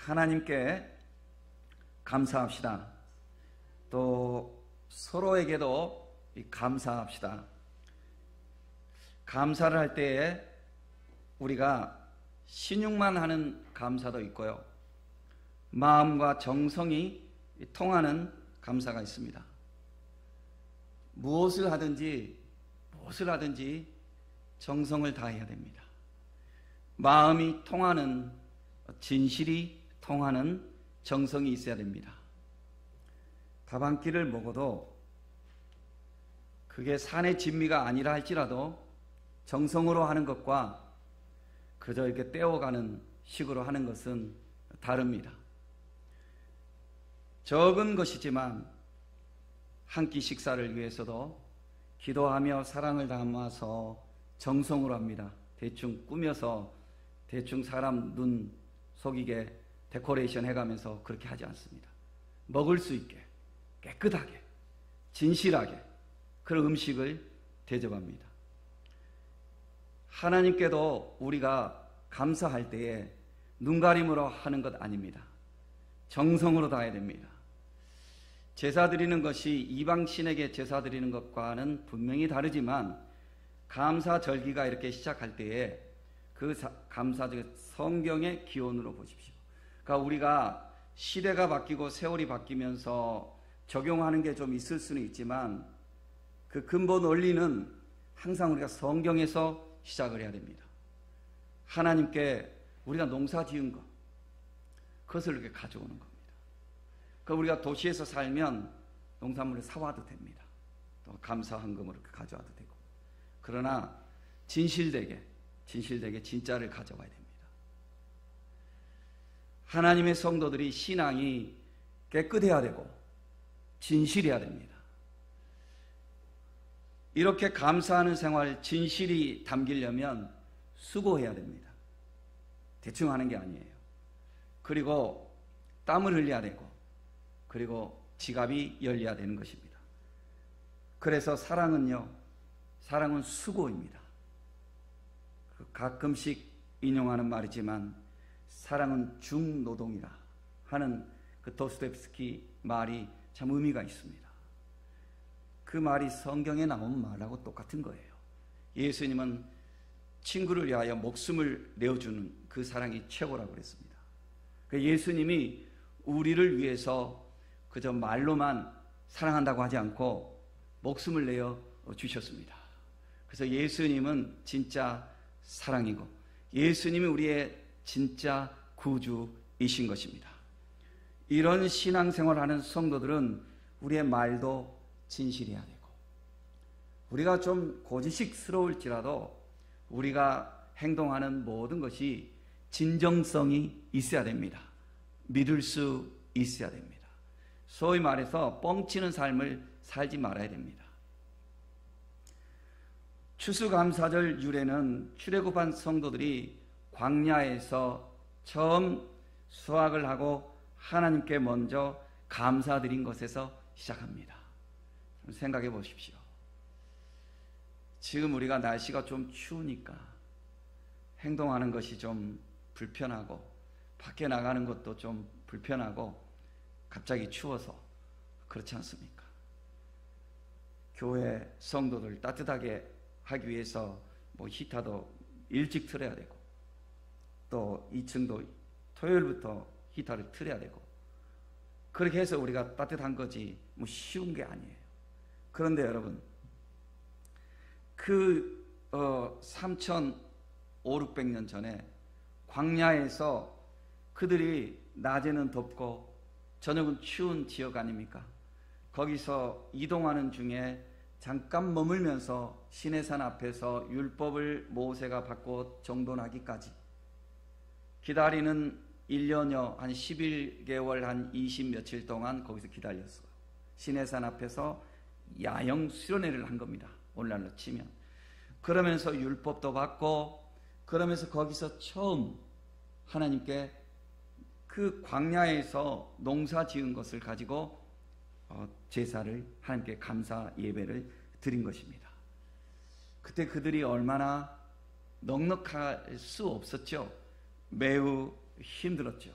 하나님께 감사합시다. 또 서로에게도 감사합시다. 감사를 할 때에 우리가 신용만 하는 감사도 있고요, 마음과 정성이 통하는 감사가 있습니다. 무엇을 하든지 정성을 다해야 됩니다. 마음이 통하는, 진실이 통하는 정성이 있어야 됩니다. 밥 한 끼를 먹어도 그게 산의 진미가 아니라 할지라도 정성으로 하는 것과 그저 이렇게 떼어가는 식으로 하는 것은 다릅니다. 적은 것이지만 한 끼 식사를 위해서도 기도하며 사랑을 담아서 정성으로 합니다. 대충 꾸며서 대충 사람 눈 속이게 데코레이션 해가면서 그렇게 하지 않습니다. 먹을 수 있게 깨끗하게 진실하게 그런 음식을 대접합니다. 하나님께도 우리가 감사할 때에 눈가림으로 하는 것 아닙니다. 정성으로 다해야 됩니다. 제사 드리는 것이 이방신에게 제사 드리는 것과는 분명히 다르지만 감사절기가 이렇게 시작할 때에 그 감사절 성경의 기원으로 보십시오. 그러니까 우리가 시대가 바뀌고 세월이 바뀌면서 적용하는 게 좀 있을 수는 있지만 그 근본 원리는 항상 우리가 성경에서 시작을 해야 됩니다. 하나님께 우리가 농사 지은 것, 그것을 이렇게 가져오는 겁니다. 그러니까 우리가 도시에서 살면 농산물을 사와도 됩니다. 또 감사헌금으로 가져와도 되고. 그러나 진실되게 진짜를 가져와야 됩니다. 하나님의 성도들이 신앙이 깨끗해야 되고 진실해야 됩니다. 이렇게 감사하는 생활, 진실이 담기려면 수고해야 됩니다. 대충 하는 게 아니에요. 그리고 땀을 흘려야 되고, 그리고 지갑이 열려야 되는 것입니다. 그래서 사랑은 수고입니다. 가끔씩 인용하는 말이지만 사랑은 중노동이라 하는 그 도스토옙스키 말이 참 의미가 있습니다. 그 말이 성경에 나온 말하고 똑같은 거예요. 예수님은 친구를 위하여 목숨을 내어주는 그 사랑이 최고라고 그랬습니다. 예수님이 우리를 위해서 그저 말로만 사랑한다고 하지 않고 목숨을 내어 주셨습니다. 그래서 예수님은 진짜 사랑이고 예수님이 우리의 진짜 구주이신 것입니다. 이런 신앙생활하는 성도들은 우리의 말도 진실해야 되고, 우리가 좀 고지식스러울지라도 우리가 행동하는 모든 것이 진정성이 있어야 됩니다. 믿을 수 있어야 됩니다. 소위 말해서 뻥치는 삶을 살지 말아야 됩니다. 추수감사절 유래는 출애굽한 성도들이 광야에서 처음 수확을 하고 하나님께 먼저 감사드린 것에서 시작합니다. 생각해 보십시오. 지금 우리가 날씨가 좀 추우니까 행동하는 것이 좀 불편하고 밖에 나가는 것도 좀 불편하고 갑자기 추워서 그렇지 않습니까? 교회 성도들 따뜻하게 하기 위해서 히터도 일찍 틀어야 되고 또 2층도 토요일부터 히터를 틀어야 되고 그렇게 해서 우리가 따뜻한 거지 쉬운 게 아니에요. 그런데 여러분, 그 3,500~600년 전에 광야에서 그들이 낮에는 덥고 저녁은 추운 지역 아닙니까? 거기서 이동하는 중에 잠깐 머물면서 시내산 앞에서 율법을 모세가 받고 정돈하기까지 기다리는 1년여 한 11개월 한 20 며칠 동안 거기서 기다렸어요. 시내산 앞에서 야영 수련회를 한 겁니다. 오늘날로 치면. 그러면서 율법도 받고 그러면서 거기서 처음 하나님께 그 광야에서 농사 지은 것을 가지고 제사를 하나님께 감사 예배를 드린 것입니다. 그때 그들이 얼마나 넉넉할 수 없었죠. 매우 힘들었죠.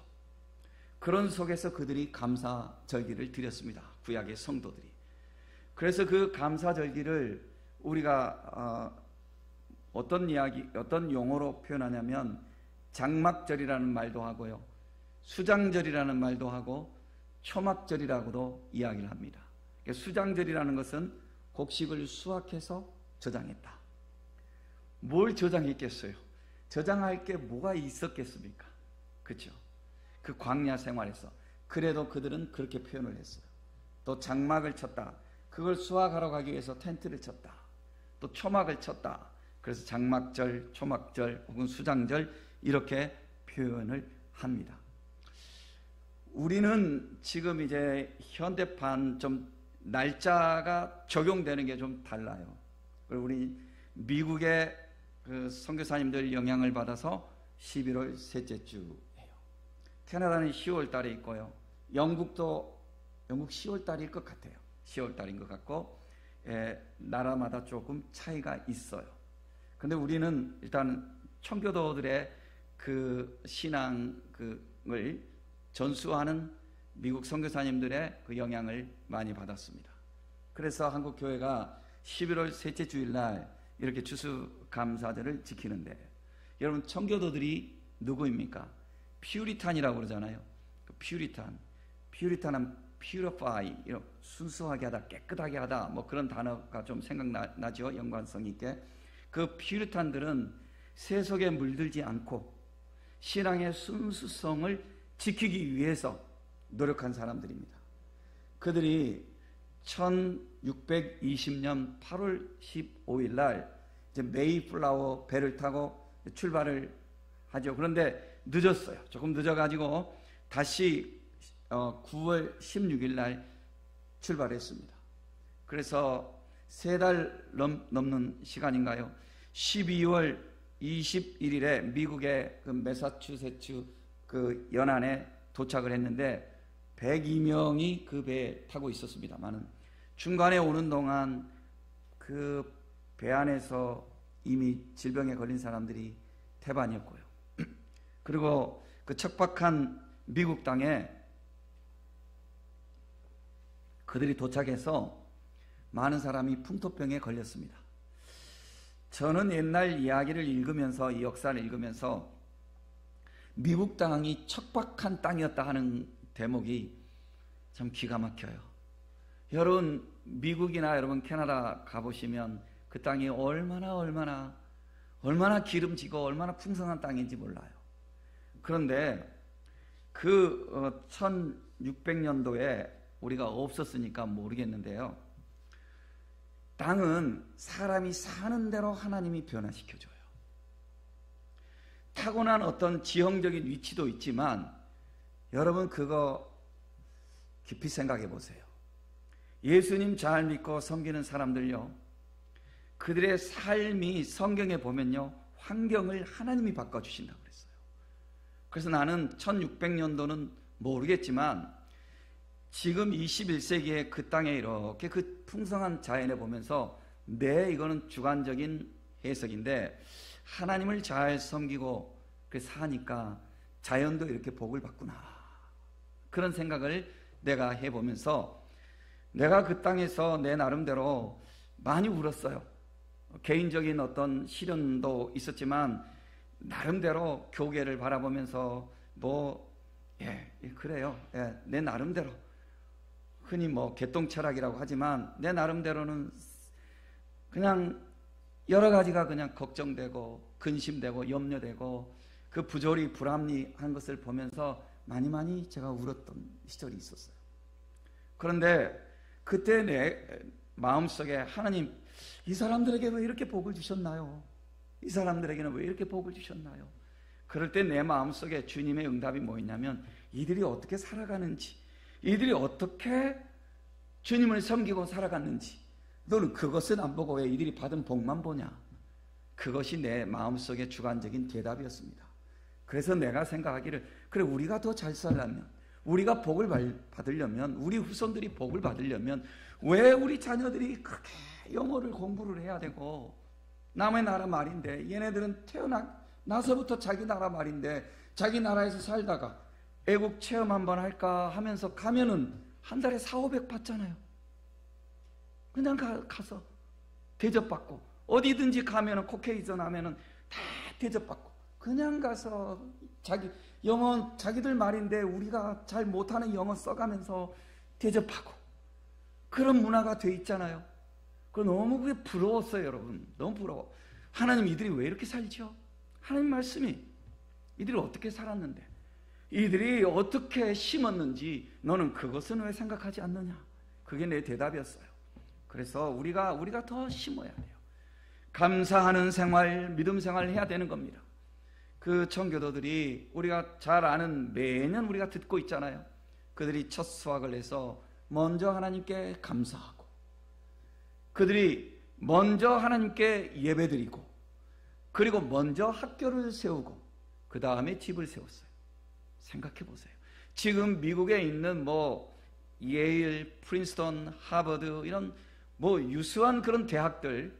그런 속에서 그들이 감사절기를 드렸습니다. 구약의 성도들이. 그래서 그 감사절기를 우리가 어떤 용어로 표현하냐면 장막절이라는 말도 하고요, 수장절이라는 말도 하고 초막절이라고도 이야기를 합니다. 수장절이라는 것은 곡식을 수확해서 저장했다. 뭘 저장했겠어요? 저장할 게 뭐가 있었겠습니까? 그렇죠? 그 광야 생활에서. 그래도 그들은 그렇게 표현을 했어요. 또 장막을 쳤다. 그걸 수확하러 가기 위해서 텐트를 쳤다. 또 초막을 쳤다. 그래서 장막절, 초막절 혹은 수장절 이렇게 표현을 합니다. 우리는 지금 이제 현대판 좀 날짜가 적용되는 게 좀 달라요. 그리고 우리 미국의 그 선교사님들 영향을 받아서 11월 셋째 주예요. 캐나다는 10월 달에 있고요. 영국 10월 달일 것 같아요. 10월 달인 것 같고, 나라마다 조금 차이가 있어요. 근데 우리는 일단 청교도들의 그 신앙을 전수하는 미국 선교사님들의 그 영향을 많이 받았습니다. 그래서 한국 교회가 11월 셋째 주일 날 이렇게 추수감사절을 지키는데, 여러분 청교도들이 누구입니까? 퓨리탄이라고 그러잖아요. 퓨리탄은 purify, 순수하게 하다, 깨끗하게 하다, 뭐 그런 단어가 좀 생각나죠. 연관성 있게. 그 퓨리탄들은 세속에 물들지 않고 신앙의 순수성을 지키기 위해서 노력한 사람들입니다. 그들이 1620년 8월 15일 날 이제 메이플라워 배를 타고 출발을 하죠. 그런데 늦었어요. 조금 늦어가지고 다시 9월 16일 날 출발했습니다. 그래서 3달 넘는 시간인가요? 12월 21일에 미국의 그 매사추세츠 그 연안에 도착을 했는데 102명이 그 배에 타고 있었습니다만은 중간에 오는 동안 그 배 안에서 이미 질병에 걸린 사람들이 태반이었고요. 그리고 그 척박한 미국 땅에 그들이 도착해서 많은 사람이 풍토병에 걸렸습니다. 저는 옛날 이야기를 읽으면서, 이 역사를 읽으면서 미국 땅이 척박한 땅이었다 하는 대목이 참 기가 막혀요. 여러분 미국이나 여러분 캐나다 가보시면 그 땅이 얼마나 기름지고 얼마나 풍성한 땅인지 몰라요. 그런데 그 1600년도에 우리가 없었으니까 모르겠는데요, 땅은 사람이 사는 대로 하나님이 변화시켜줘요. 타고난 어떤 지형적인 위치도 있지만 여러분 그거 깊이 생각해 보세요. 예수님 잘 믿고 섬기는 사람들요, 그들의 삶이 성경에 보면요 환경을 하나님이 바꿔주신다고 그랬어요. 그래서 나는 1600년도는 모르겠지만 지금 21세기에 그 땅에 이렇게 그 풍성한 자연을 보면서 이거는 주관적인 해석인데 하나님을 잘 섬기고 그 사니까 자연도 이렇게 복을 받구나, 그런 생각을 내가 해보면서 내가 그 땅에서 내 나름대로 많이 울었어요. 개인적인 어떤 시련도 있었지만 나름대로 교계를 바라보면서 그래요. 내 나름대로 흔히 개똥철학이라고 하지만 내 나름대로는 그냥 여러 가지가 그냥 걱정되고 근심되고 염려되고 그 부조리 불합리한 것을 보면서 많이 제가 울었던 시절이 있었어요. 그런데 그때 내 마음속에 하나님, 이 사람들에게 왜 이렇게 복을 주셨나요? 이 사람들에게는 왜 이렇게 복을 주셨나요? 그럴 때 내 마음속에 주님의 응답이 뭐였냐면 이들이 어떻게 살아가는지, 이들이 어떻게 주님을 섬기고 살아갔는지 너는 그것은 안 보고 왜 이들이 받은 복만 보냐? 그것이 내 마음속의 주관적인 대답이었습니다. 그래서 내가 생각하기를, 그래 우리가 더 잘 살려면, 우리가 복을 받으려면, 우리 후손들이 복을 받으려면 왜 우리 자녀들이 그렇게 영어를 공부를 해야 되고, 남의 나라 말인데 얘네들은 태어나서부터 자기 나라 말인데 자기 나라에서 살다가 애국 체험 한번 할까 하면서 가면은 한 달에 400~500 받잖아요. 그냥 가서 대접받고, 어디든지 가면은 코케이전 하면은 다 대접받고, 그냥 가서 영어 자기들 말인데 우리가 잘 못하는 영어 써가면서 대접하고, 그런 문화가 돼 있잖아요. 너무 그게 부러웠어요, 여러분. 너무 부러워. 하나님, 이들이 왜 이렇게 살죠? 하나님 말씀이 이들이 어떻게 살았는데, 이들이 어떻게 심었는지 너는 그것은 왜 생각하지 않느냐? 그게 내 대답이었어요. 그래서 우리가 더 심어야 돼요. 감사하는 생활, 믿음 생활을 해야 되는 겁니다. 그 청교도들이 우리가 잘 아는, 매년 우리가 듣고 있잖아요. 그들이 첫 수학을 해서 먼저 하나님께 감사하고, 그들이 먼저 하나님께 예배드리고, 그리고 먼저 학교를 세우고 그 다음에 집을 세웠어요. 생각해 보세요. 지금 미국에 있는 예일, 프린스턴, 하버드 이런 유수한 그런 대학들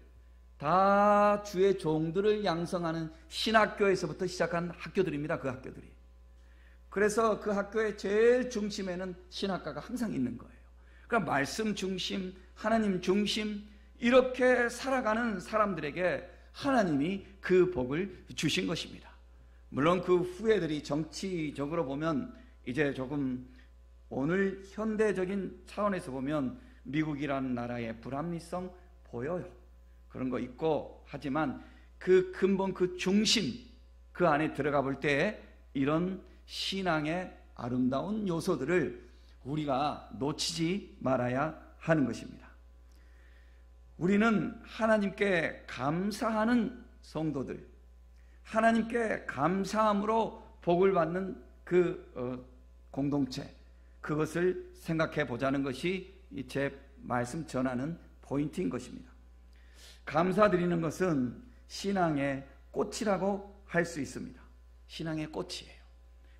다 주의 종들을 양성하는 신학교에서부터 시작한 학교들입니다. 그 학교들이. 그래서 그 학교의 제일 중심에는 신학과가 항상 있는 거예요. 그러니까 말씀 중심, 하나님 중심, 이렇게 살아가는 사람들에게 하나님이 그 복을 주신 것입니다. 물론 그 후예들이 정치적으로 보면 이제 조금, 오늘 현대적인 차원에서 보면 미국이라는 나라의 불합리성 보여요. 그런 거 있고 하지만 그 근본, 그 중심, 그 안에 들어가 볼 때 이런 신앙의 아름다운 요소들을 우리가 놓치지 말아야 하는 것입니다. 우리는 하나님께 감사하는 성도들, 하나님께 감사함으로 복을 받는 그 공동체, 그것을 생각해 보자는 것이 제 말씀 전하는 포인트인 것입니다. 감사드리는 것은 신앙의 꽃이라고 할 수 있습니다. 신앙의 꽃이에요.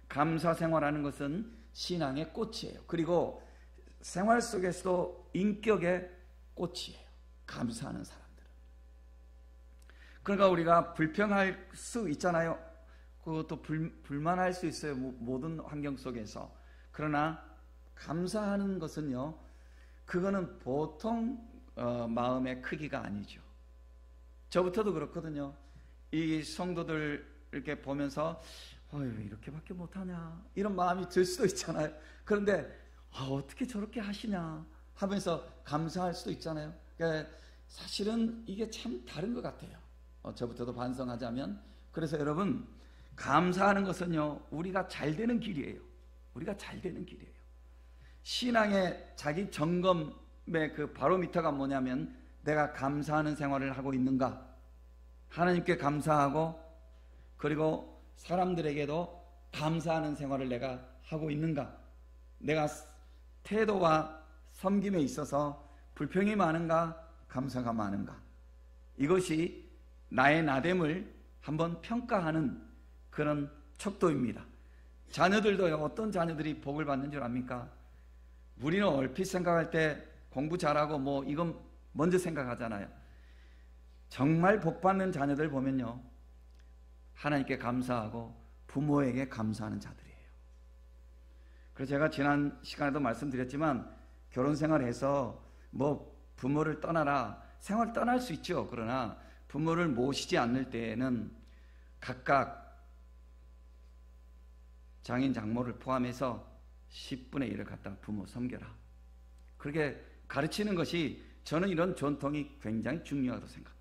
감사 생활하는 것은 신앙의 꽃이에요. 그리고 생활 속에서도 인격의 꽃이에요. 감사하는 사람들은. 그러니까 우리가 불평할 수 있잖아요. 그것도 불만할 수 있어요. 모든 환경 속에서. 그러나 감사하는 것은요, 그거는 보통 마음의 크기가 아니죠. 저부터도 그렇거든요. 이 성도들 이렇게 보면서 왜 이렇게밖에 못하냐, 이런 마음이 들 수도 있잖아요. 그런데 어떻게 저렇게 하시냐 하면서 감사할 수도 있잖아요. 그러니까 사실은 이게 참 다른 것 같아요. 저부터도 반성하자면. 그래서 여러분, 감사하는 것은요, 우리가 잘 되는 길이에요. 우리가 잘 되는 길이에요. 신앙의 자기 점검의 그 바로미터가 뭐냐면, 내가 감사하는 생활을 하고 있는가, 하나님께 감사하고 그리고 사람들에게도 감사하는 생활을 내가 하고 있는가, 내가 태도와 섬김에 있어서 불평이 많은가, 감사가 많은가, 이것이 나의 나됨을 한번 평가하는 그런 척도입니다. 자녀들도요, 어떤 자녀들이 복을 받는 줄 압니까? 우리는 얼핏 생각할 때 공부 잘하고 이건 먼저 생각하잖아요. 정말 복 받는 자녀들 보면요, 하나님께 감사하고 부모에게 감사하는 자들이에요. 그래서 제가 지난 시간에도 말씀드렸지만, 결혼 생활해서 부모를 떠나라, 생활 떠날 수 있죠. 그러나 부모를 모시지 않을 때에는 각각 장인 장모를 포함해서 10분의 1을 갖다 부모 섬겨라, 그렇게 가르치는 것이, 저는 이런 전통이 굉장히 중요하다고 생각해요.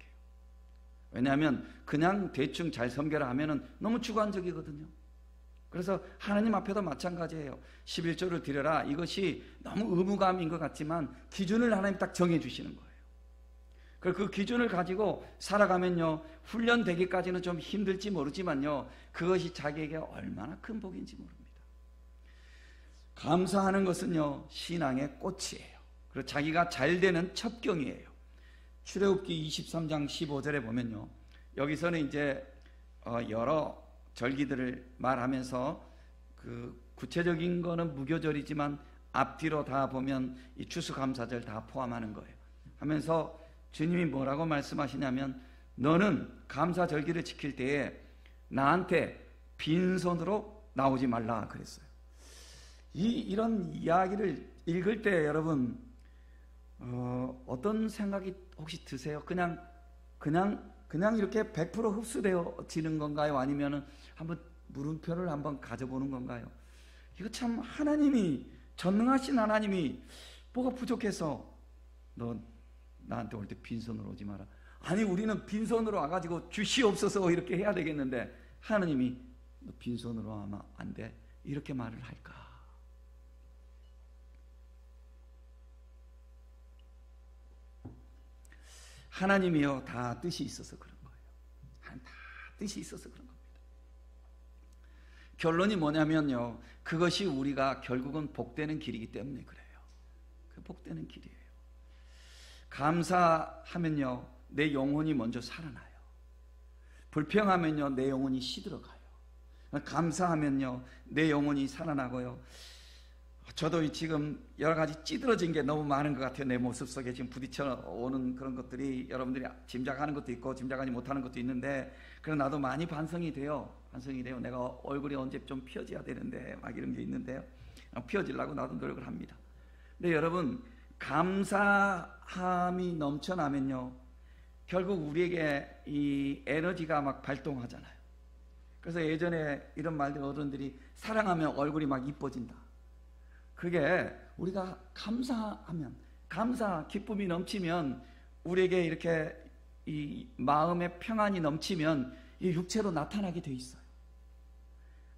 왜냐하면 그냥 대충 잘 섬겨라 하면은 너무 주관적이거든요. 그래서 하나님 앞에도 마찬가지예요. 11조를 드려라, 이것이 너무 의무감인 것 같지만 기준을 하나님 딱 정해주시는 거예요. 그 기준을 가지고 살아가면요, 훈련되기까지는 좀 힘들지 모르지만요, 그것이 자기에게 얼마나 큰 복인지 모릅니다. 감사하는 것은요, 신앙의 꽃이에요. 그리고 자기가 잘 되는 첩경이에요. 출애굽기 23장 15절에 보면요, 여기서는 이제 여러 절기들을 말하면서 그 구체적인 거는 무교절이지만 앞뒤로 다 보면 이 추수감사절 다 포함하는 거예요. 하면서 주님이 뭐라고 말씀하시냐면, 너는 감사절기를 지킬 때에 나한테 빈손으로 나오지 말라 그랬어요. 이런 이야기를 읽을 때 여러분 어떤 생각이 혹시 드세요? 그냥 이렇게 100% 흡수되어지는 건가요? 아니면은 한번 물음표를 한번 가져보는 건가요? 이거 참 하나님이, 전능하신 하나님이 뭐가 부족해서 너 나한테 올 때 빈손으로 오지 마라. 아니 우리는 빈손으로 와가지고 주시옵소서 이렇게 해야 되겠는데 하나님이 너 빈손으로 하면 안 돼 이렇게 말을 할까? 하나님이요 다 뜻이 있어서 그런 거예요. 다 뜻이 있어서 그런 겁니다. 결론이 뭐냐면요, 그것이 우리가 결국은 복되는 길이기 때문에 그래요. 그 복되는 길이에요. 감사하면요 내 영혼이 먼저 살아나요. 불평하면요 내 영혼이 시들어가요. 감사하면요 내 영혼이 살아나고요. 저도 지금 여러 가지 찌들어진 게 너무 많은 것 같아요. 내 모습 속에 지금 부딪혀 오는 그런 것들이 여러분들이 짐작하는 것도 있고 짐작하지 못하는 것도 있는데, 그래서 나도 많이 반성이 돼요. 내가 얼굴이 언제 좀 펴져야 되는데 막 이런 게 있는데요. 펴지려고 나도 노력을 합니다. 근데 여러분, 감사함이 넘쳐나면요 결국 우리에게 이 에너지가 막 발동하잖아요. 그래서 예전에 이런 말들 어른들이 사랑하면 얼굴이 막 이뻐진다. 그게 우리가 감사하면, 기쁨이 넘치면, 우리에게 이렇게 이 마음의 평안이 넘치면 이 육체로 나타나게 돼 있어요.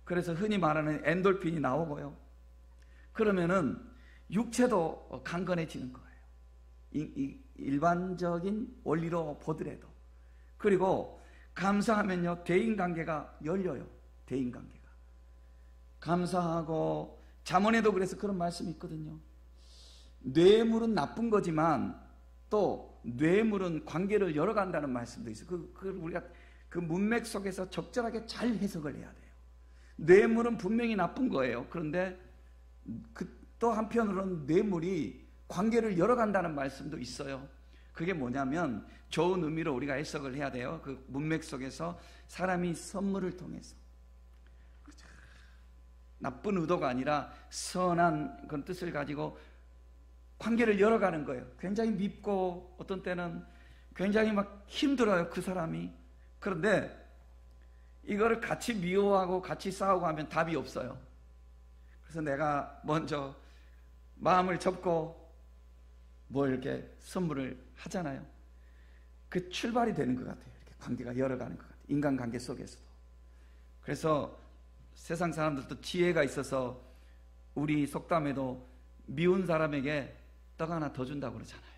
그래서 흔히 말하는 엔돌핀이 나오고요. 그러면은 육체도 강건해지는 거예요. 일반적인 원리로 보더라도. 그리고 감사하면요 대인관계가 열려요. 대인관계가 감사하고, 잠언에도 그래서 그런 말씀이 있거든요. 뇌물은 나쁜 거지만 또 뇌물은 관계를 열어간다는 말씀도 있어요. 그걸 우리가 그 문맥 속에서 적절하게 잘 해석을 해야 돼요. 뇌물은 분명히 나쁜 거예요. 그런데 또 한편으로는 뇌물이 관계를 열어간다는 말씀도 있어요. 그게 뭐냐면 좋은 의미로 우리가 해석을 해야 돼요. 그 문맥 속에서 사람이 선물을 통해서, 나쁜 의도가 아니라 선한 그런 뜻을 가지고 관계를 열어가는 거예요. 굉장히 밉고 어떤 때는 굉장히 막 힘들어요, 그 사람이. 그런데 이거를 같이 미워하고 같이 싸우고 하면 답이 없어요. 그래서 내가 먼저 마음을 접고 뭐 이렇게 선물을 하잖아요. 그 출발이 되는 것 같아요. 이렇게 관계가 열어가는 것 같아요. 인간관계 속에서도. 그래서 세상 사람들도 지혜가 있어서 우리 속담에도 미운 사람에게 떡 하나 더 준다고 그러잖아요.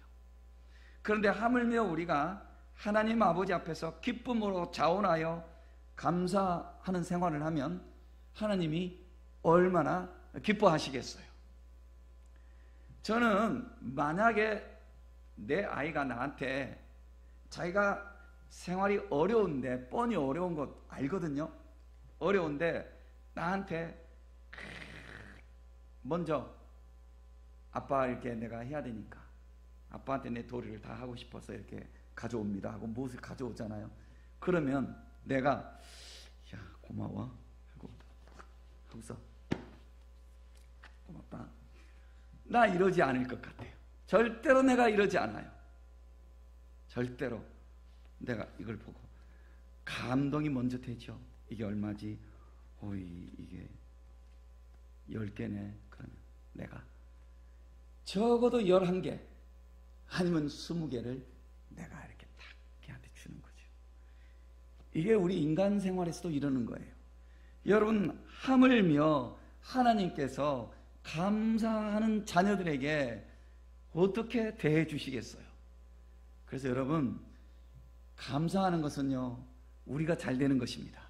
그런데 하물며 우리가 하나님 아버지 앞에서 기쁨으로 자원하여 감사하는 생활을 하면 하나님이 얼마나 기뻐하시겠어요. 저는 만약에 내 아이가 나한테 자기가 생활이 어려운데, 뻔히 어려운 것 알거든요. 어려운데 나한테 먼저 아빠 이렇게 내가 해야 되니까 아빠한테 내 도리를 다 하고 싶어서 이렇게 가져옵니다 하고 무엇을 가져오잖아요. 그러면 내가 야 고마워 하고서 고맙다, 나 이러지 않을 것 같아요. 절대로 내가 이러지 않아요. 절대로 내가 이걸 보고 감동이 먼저 되죠. 이게 얼마지? 이게 10개네. 그러면 내가 적어도 11개 아니면 20개를 내가 이렇게 딱 걔한테 주는 거죠. 이게 우리 인간 생활에서도 이러는 거예요. 여러분, 하물며 하나님께서 감사하는 자녀들에게 어떻게 대해 주시겠어요? 그래서 여러분, 감사하는 것은요 우리가 잘 되는 것입니다.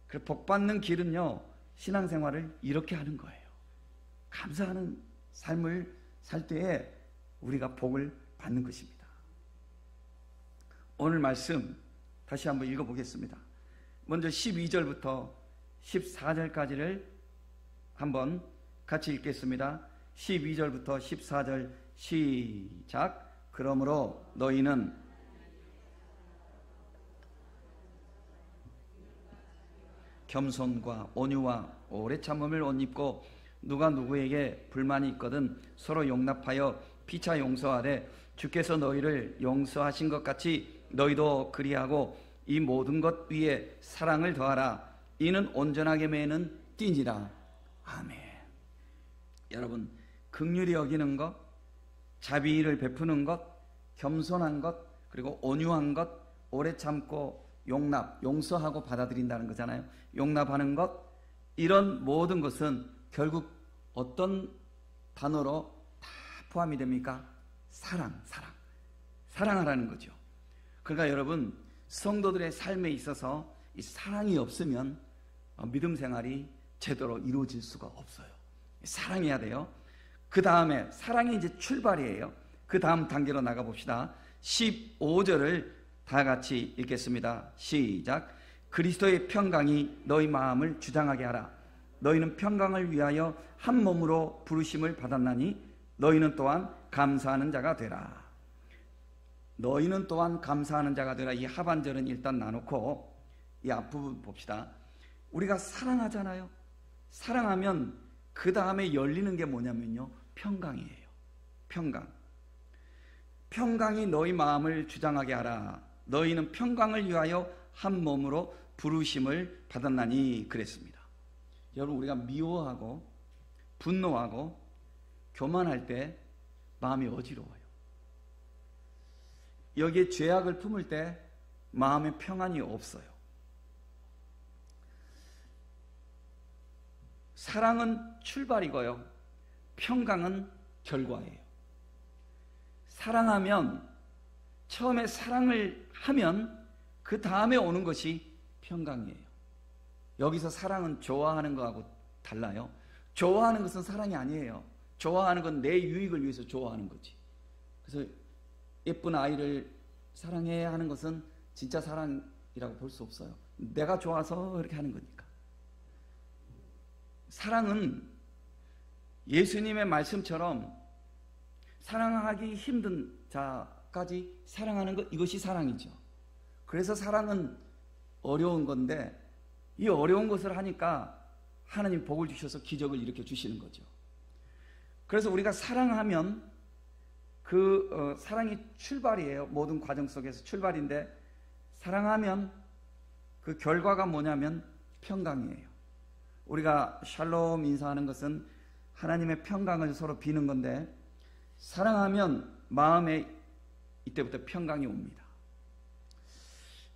그 복 받는 길은요 신앙생활을 이렇게 하는 거예요. 감사하는 삶을 살 때에 우리가 복을 받는 것입니다. 오늘 말씀 다시 한번 읽어보겠습니다. 먼저 12절부터 14절까지를 한번 같이 읽겠습니다. 12절부터 14절 시작. 그러므로 너희는 겸손과 온유와 오래 참음을 옷 입고 누가 누구에게 불만이 있거든 서로 용납하여 피차 용서하되 주께서 너희를 용서하신 것 같이 너희도 그리하고 이 모든 것 위에 사랑을 더하라. 이는 온전하게 매는 띠니라. 아멘. 여러분, 긍휼히 여기는 것, 자비를 베푸는 것, 겸손한 것, 그리고 온유한 것, 오래 참고 용납, 용서하고 받아들인다는 거잖아요. 용납하는 것, 이런 모든 것은 결국 어떤 단어로 다 포함이 됩니까? 사랑. 사랑하라는 거죠. 그러니까 여러분, 성도들의 삶에 있어서 이 사랑이 없으면 믿음 생활이 제대로 이루어질 수가 없어요. 사랑해야 돼요. 그 다음에 사랑이 이제 출발이에요. 그 다음 단계로 나가 봅시다. 15절을 다 같이 읽겠습니다. 시작. 그리스도의 평강이 너희 마음을 주장하게 하라. 너희는 평강을 위하여 한 몸으로 부르심을 받았나니 너희는 또한 감사하는 자가 되라. 너희는 또한 감사하는 자가 되라. 이 하반절은 일단 나놓고 이 앞부분 봅시다. 우리가 사랑하잖아요. 사랑하면 그 다음에 열리는 게 뭐냐면요, 평강이에요. 평강이 너희 마음을 주장하게 하라. 너희는 평강을 위하여 한 몸으로 부르심을 받았나니 그랬습니다. 여러분, 우리가 미워하고 분노하고 교만할 때 마음이 어지러워요. 여기에 죄악을 품을 때 마음에 평안이 없어요. 사랑은 출발이고요, 평강은 결과예요. 사랑하면, 처음에 사랑을 하면 그 다음에 오는 것이 평강이에요. 여기서 사랑은 좋아하는 것하고 달라요. 좋아하는 것은 사랑이 아니에요. 좋아하는 건 내 유익을 위해서 좋아하는 거지. 그래서 예쁜 아이를 사랑해야 하는 것은 진짜 사랑이라고 볼 수 없어요. 내가 좋아서 그렇게 하는 거니까. 사랑은 예수님의 말씀처럼 사랑하기 힘든 자까지 사랑하는 것, 이것이 사랑이죠. 그래서 사랑은 어려운 건데, 이 어려운 것을 하니까 하나님 복을 주셔서 기적을 일으켜 주시는 거죠. 그래서 우리가 사랑하면 사랑이 출발이에요. 모든 과정 속에서 출발인데, 사랑하면 그 결과가 뭐냐면 평강이에요. 우리가 샬롬 인사하는 것은 하나님의 평강을 서로 비는 건데, 사랑하면 마음에 이때부터 평강이 옵니다.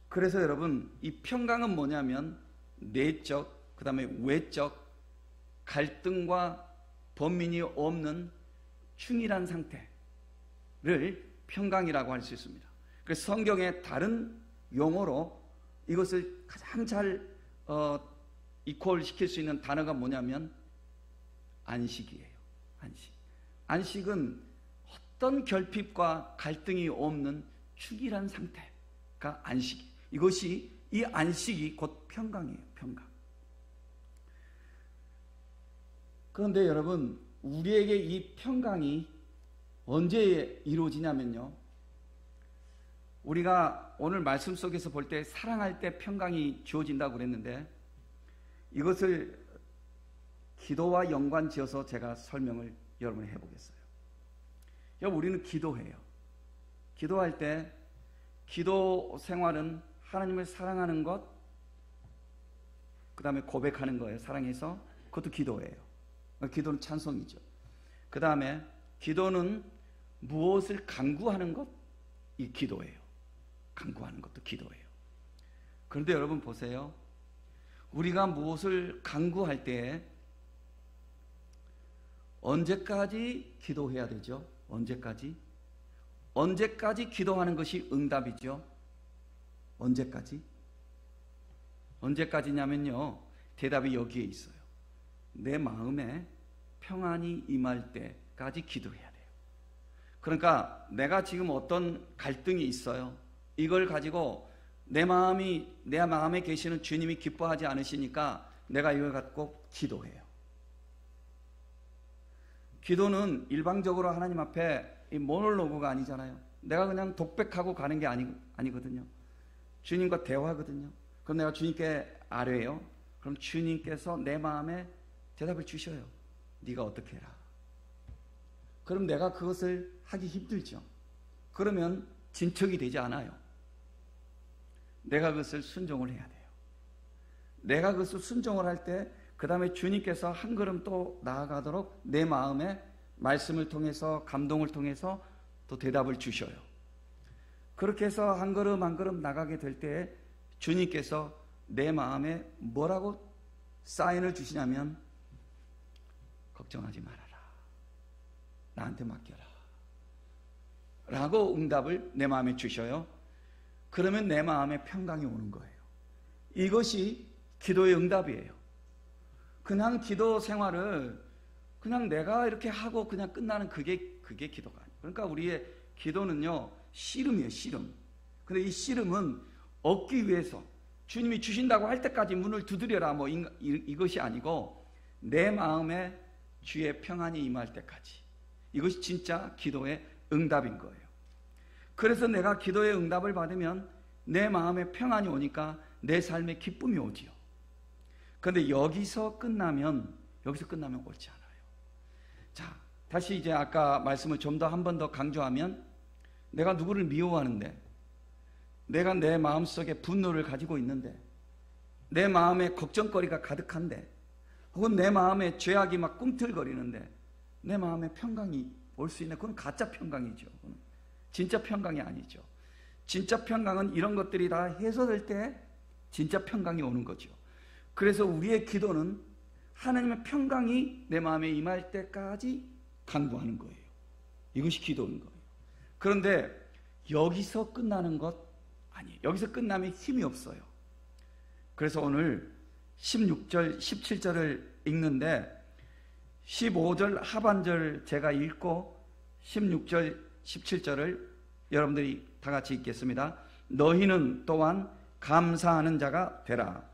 그래서 여러분, 이 평강은 뭐냐면 내적, 그 다음에 외적 갈등과 번민이 없는 충실한 상태를 평강이라고 할 수 있습니다. 그래서 성경의 다른 용어로 이것을 가장 잘 이퀄 시킬 수 있는 단어가 뭐냐면 안식이에요. 안식은 어떤 결핍과 갈등이 없는 충실한 상태가 안식. 이 안식이 곧 평강이에요. 평강. 그런데 여러분, 우리에게 이 평강이 언제 이루어지냐면요, 우리가 오늘 말씀 속에서 볼 때 사랑할 때 평강이 주어진다고 그랬는데, 이것을 기도와 연관지어서 제가 설명을 여러분이 해보겠어요. 여러분, 우리는 기도해요. 기도할 때 기도 생활은 하나님을 사랑하는 것, 그 다음에 고백하는 거예요. 사랑해서. 그것도 기도예요. 기도는 찬송이죠. 그 다음에 기도는 무엇을 간구하는 것, 이 기도예요. 간구하는 것도 기도예요. 그런데 여러분 보세요. 우리가 무엇을 간구할 때 언제까지 기도해야 되죠? 언제까지 기도하는 것이 응답이죠? 언제까지냐면요, 대답이 여기에 있어요. 내 마음에 평안이 임할 때까지 기도해야 돼요. 그러니까 내가 지금 어떤 갈등이 있어요. 이걸 가지고 내 마음에 계시는 주님이 기뻐하지 않으시니까 내가 이걸 갖고 기도해요. 기도는 일방적으로 하나님 앞에 이 모놀로그가 아니잖아요. 내가 그냥 독백하고 가는 게 아니거든요. 주님과 대화거든요. 그럼 내가 주님께 아뢰요. 그럼 주님께서 내 마음에 대답을 주셔요. 네가 어떻게 해라. 그럼 내가 그것을 하기 힘들죠. 그러면 진척이 되지 않아요. 내가 그것을 순종을 해야 돼요. 내가 그것을 순종을 할 때 그 다음에 주님께서 한 걸음 또 나아가도록 내 마음에 말씀을 통해서 감동을 통해서 또 대답을 주셔요. 그렇게 해서 한 걸음 한 걸음 나가게 될 때 주님께서 내 마음에 뭐라고 사인을 주시냐면 걱정하지 말아라. 나한테 맡겨라. 라고 응답을 내 마음에 주셔요. 그러면 내 마음에 평강이 오는 거예요. 이것이 기도의 응답이에요. 그냥 기도 생활을 그냥 내가 이렇게 하고 그냥 끝나는 그게 기도가 아니에요. 그러니까 우리의 기도는요, 씨름이에요, 씨름. 근데 이 씨름은 얻기 위해서 주님이 주신다고 할 때까지 문을 두드려라 뭐 이것이 아니고 내 마음에 주의 평안이 임할 때까지. 이것이 진짜 기도의 응답인 거예요. 그래서 내가 기도의 응답을 받으면 내 마음에 평안이 오니까 내 삶에 기쁨이 오지요. 그런데 여기서 끝나면 옳지 않아요. 자, 다시 이제 아까 말씀을 좀 더 한 번 더 강조하면 내가 누구를 미워하는데, 내가 내 마음속에 분노를 가지고 있는데, 내 마음에 걱정거리가 가득한데, 혹은 내 마음에 죄악이 막 꿈틀거리는데 내 마음에 평강이 올 수 있는, 그건 가짜 평강이죠. 그건 진짜 평강이 아니죠. 진짜 평강은 이런 것들이 다 해소될 때 진짜 평강이 오는 거죠. 그래서 우리의 기도는 하나님의 평강이 내 마음에 임할 때까지 간구하는 거예요. 이것이 기도인 거예요. 그런데 여기서 끝나는 것 아니에요. 여기서 끝나면 힘이 없어요. 그래서 오늘 16절, 17절을 읽는데 15절 하반절 제가 읽고 16절, 17절을 여러분들이 다 같이 읽겠습니다. 너희는 또한 감사하는 자가 되라.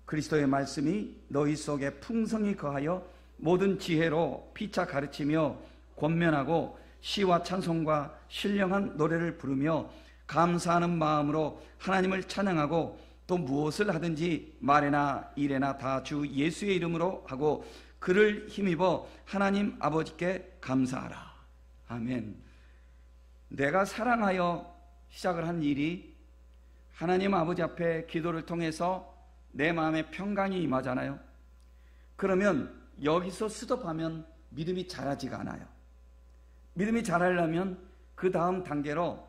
그리스도의 말씀이 너희 속에 풍성히 거하여 모든 지혜로 피차 가르치며 권면하고 시와 찬송과 신령한 노래를 부르며 감사하는 마음으로 하나님을 찬양하고 또 무엇을 하든지 말에나 일에나 다 주 예수의 이름으로 하고 그를 힘입어 하나님 아버지께 감사하라. 아멘. 내가 사랑하여 시작을 한 일이 하나님 아버지 앞에 기도를 통해서 내 마음에 평강이 임하잖아요. 그러면 여기서 스톱하면 믿음이 자라지가 않아요. 믿음이 자라려면 그 다음 단계로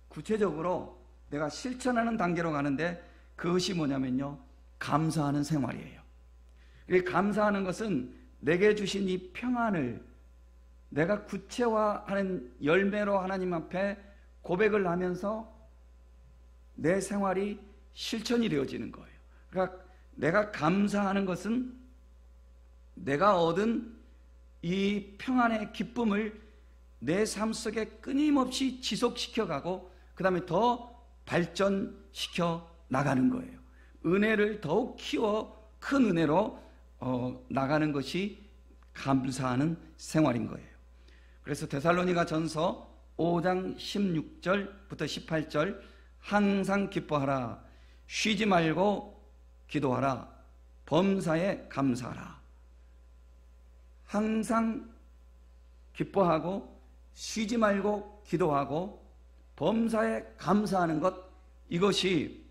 구체적으로 내가 실천하는 단계로 가는데 그것이 뭐냐면요, 감사하는 생활이에요. 감사하는 것은 내게 주신 이 평안을 내가 구체화하는 열매로 하나님 앞에 고백을 하면서 내 생활이 실천이 되어지는 거예요. 그러니까 내가 감사하는 것은 내가 얻은 이 평안의 기쁨을 내 삶 속에 끊임없이 지속시켜가고 그 다음에 더 발전시켜 나가는 거예요. 은혜를 더욱 키워 큰 은혜로 나가는 것이 감사하는 생활인 거예요. 그래서 데살로니가 전서 5장 16절부터 18절 항상 기뻐하라, 쉬지 말고 기도하라, 범사에 감사하라. 항상 기뻐하고 쉬지 말고 기도하고 범사에 감사하는 것, 이것이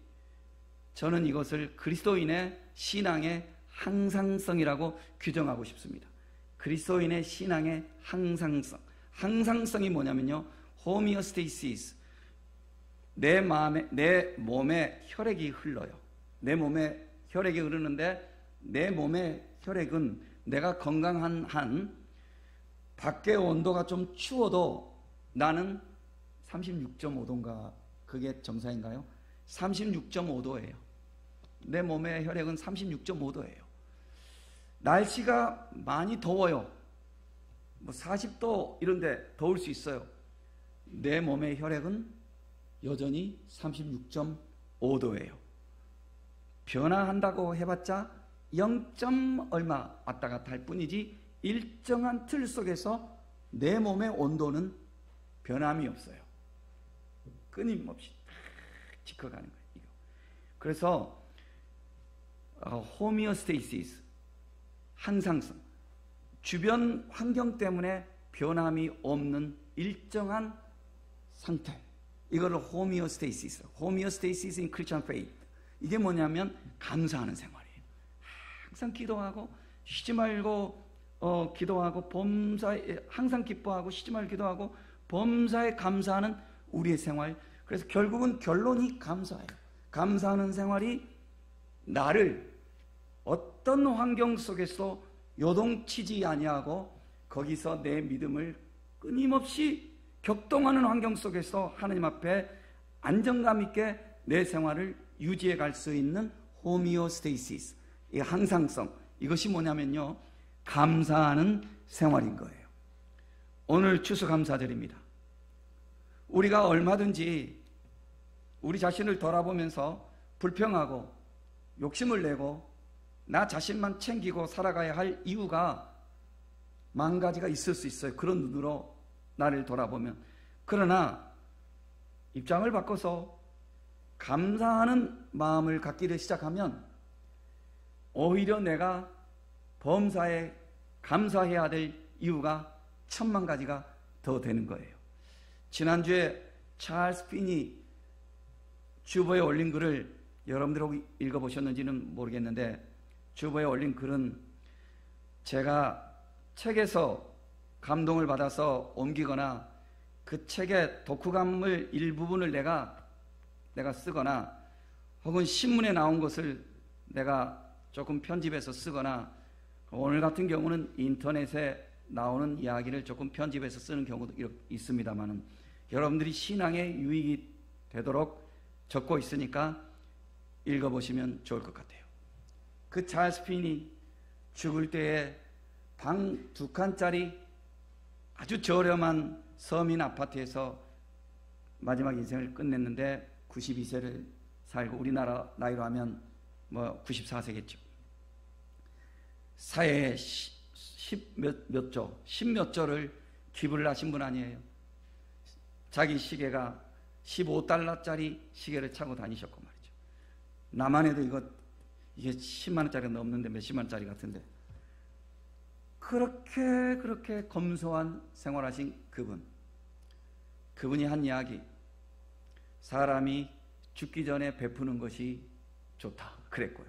저는 이것을 그리스도인의 신앙의 항상성이라고 규정하고 싶습니다. 그리스도인의 신앙의 항상성. 항상성이 뭐냐면요, 호미오스테이시스. 내 몸에 혈액이 흘러요. 내 몸에 혈액이 흐르는데 내 몸의 혈액은 내가 건강한 한 밖의 온도가 좀 추워도 나는 36.5도인가 그게 정상인가요? 36.5도예요. 내 몸의 혈액은 36.5도예요. 날씨가 많이 더워요. 뭐 40도 이런데 더울 수 있어요. 내 몸의 혈액은 여전히 36.5도예요. 변화한다고 해봤자 0. 얼마 왔다 갔다 할 뿐이지 일정한 틀 속에서 내 몸의 온도는 변함이 없어요. 끊임없이 지켜가는 거예요. 그래서 호미오스테이시스, 항상성. 주변 환경 때문에 변함이 없는 일정한 상태. 이거를 호미오스테이시스, 호미오스테이시스 in Christian faith. 이게 뭐냐면 감사하는 생활이에요. 항상 기도하고 쉬지 말고 기도하고 범사에 항상 기뻐하고 쉬지 말고 기도하고 범사에 감사하는 우리의 생활. 그래서 결국은 결론이 감사예요. 감사하는 생활이 나를 어떤 환경 속에서 요동치지 아니하고 거기서 내 믿음을 끊임없이 격동하는 환경 속에서 하나님 앞에 안정감 있게 내 생활을 유지해 갈 수 있는 호미오스테이시스, 이 항상성. 이것이 뭐냐면요, 감사하는 생활인 거예요. 오늘 추수감사절입니다. 우리가 얼마든지 우리 자신을 돌아보면서 불평하고 욕심을 내고 나 자신만 챙기고 살아가야 할 이유가 만 가지가 있을 수 있어요. 그런 눈으로 나를 돌아보면. 그러나 입장을 바꿔서 감사하는 마음을 갖기를 시작하면 오히려 내가 범사에 감사해야 될 이유가 1000만 가지가 더 되는 거예요. 지난주에 찰스 피니 주보에 올린 글을 여러분들 읽어보셨는지는 모르겠는데, 주보에 올린 글은 제가 책에서 감동을 받아서 옮기거나 그 책의 독후감을 일부분을 내가 쓰거나 혹은 신문에 나온 것을 내가 조금 편집해서 쓰거나, 오늘 같은 경우는 인터넷에 나오는 이야기를 조금 편집해서 쓰는 경우도 있습니다만, 여러분들이 신앙에 유익이 되도록 적고 있으니까 읽어보시면 좋을 것 같아요. 그 찰스 핀이 죽을 때에 방 2칸짜리 아주 저렴한 서민 아파트에서 마지막 인생을 끝냈는데 92세를 살고, 우리나라 나이로 하면 94세겠죠. 사회에 10몇 조를 기부를 하신 분 아니에요. 자기 시계가 15달러짜리 시계를 차고 다니셨고 말이죠. 나만 해도 이게 10만 원짜리가 넘는데 몇십만 원짜리 같은데, 그렇게 검소한 생활하신 그분이 한 이야기, 사람이 죽기 전에 베푸는 것이 좋다 그랬고요.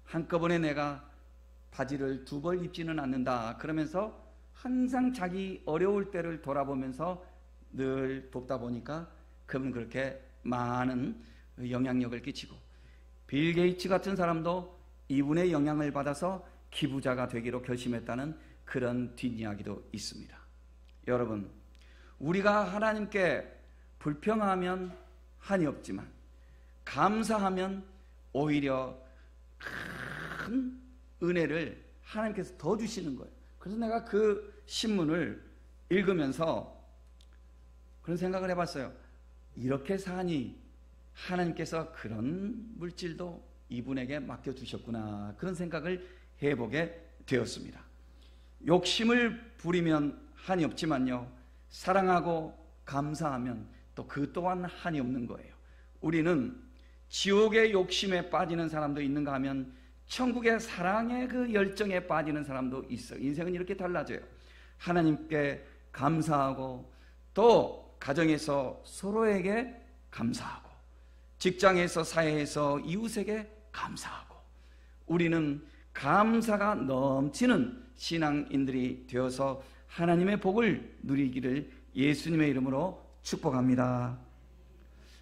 한꺼번에 내가 바지를 2벌 입지는 않는다 그러면서 항상 자기 어려울 때를 돌아보면서 늘 돕다 보니까 그분은 그렇게 많은 영향력을 끼치고, 빌 게이츠 같은 사람도 이분의 영향을 받아서 기부자가 되기로 결심했다는 그런 뒷이야기도 있습니다. 여러분, 우리가 하나님께 불평하면 한이 없지만 감사하면 오히려 큰 은혜를 하나님께서 더 주시는 거예요. 그래서 내가 그 신문을 읽으면서 그런 생각을 해봤어요. 이렇게 사니 하나님께서 그런 물질도 이분에게 맡겨주셨구나, 그런 생각을 해보게 되었습니다. 욕심을 부리면 한이 없지만요, 사랑하고 감사하면 또 그 또한 한이 없는 거예요. 우리는 지옥의 욕심에 빠지는 사람도 있는가 하면 천국의 사랑의 그 열정에 빠지는 사람도 있어요. 인생은 이렇게 달라져요. 하나님께 감사하고 또 가정에서 서로에게 감사하고 직장에서 사회에서 이웃에게 감사하고, 우리는 감사가 넘치는 신앙인들이 되어서 하나님의 복을 누리기를 예수님의 이름으로 축복합니다.